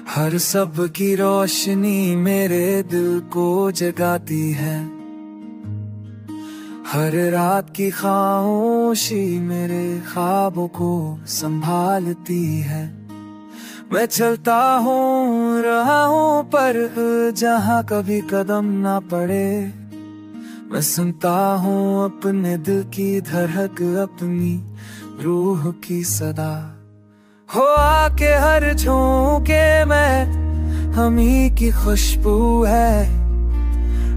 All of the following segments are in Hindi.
हर सब की रोशनी मेरे दिल को जगाती है। हर रात की खामोशी मेरे ख्वाबों को संभालती है। मैं चलता हूँ रहा हूँ पर जहाँ कभी कदम ना पड़े। मैं सुनता हूँ अपने दिल की धड़क, अपनी रूह की सदा। हो आके हर झोंके में हमी की खुशबू है।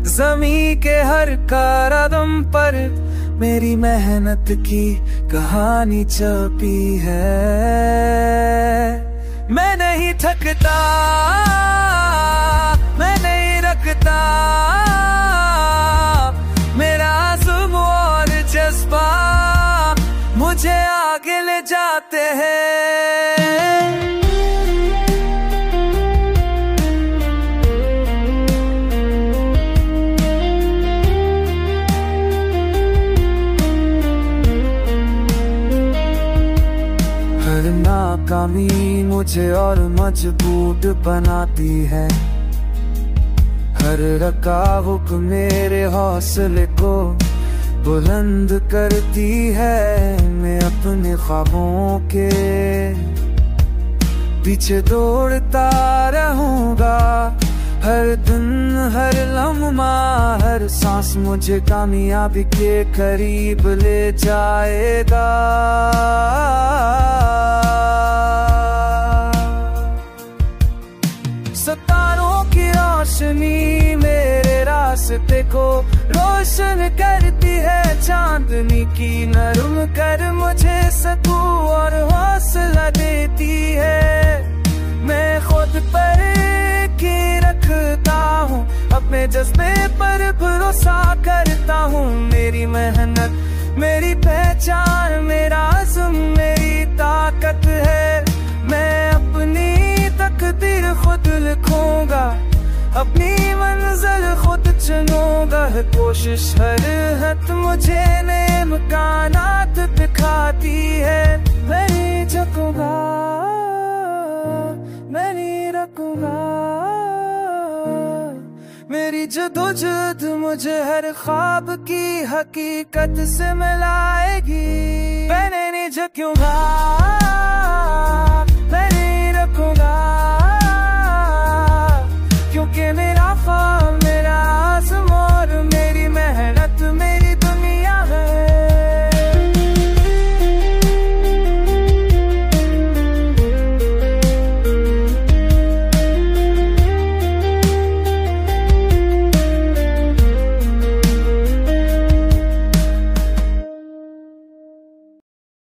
ज़मीं के हर कदम पर मेरी मेहनत की कहानी छपी है। मैं नहीं थकता, मैं नहीं रखता, मेरा आज़म और जज्बा मुझे आगे ले जाते हैं। हर नाकामी मुझे और मजबूत बनाती है। हर रुकावट मेरे हौसले को बुलंद करती है। मैं अपने ख्वाबों के पीछे दौड़ता रहूंगा। हर दिन हर लम्हा हर सांस मुझे कामयाबी के करीब ले जाएगा। सितारों की रोशनी मेरे रास्ते को रोशन करती है। चांदनी की नरम कर मुझे सुकून और हौसला देती है। मैं खुद पर की रखता हूँ, अपने जज्बे पर भरोसा करता हूँ। मेरी मेहनत मेरी पहचान, मेरा आज़म मेरी ताकत है। मैं अपनी तकदीर खुद लिखूंगा, अपनी मंजिल खुद चुनूंगा। कोशिश हर हद मुझे नए मकानात दिखाती है। मैं नहीं झुकूंगा, मैं नहीं रुकूंगा, मेरी जदोजहद मुझे हर ख्वाब की हकीकत से मिलाएगी। मैं नहीं झुकूंगा।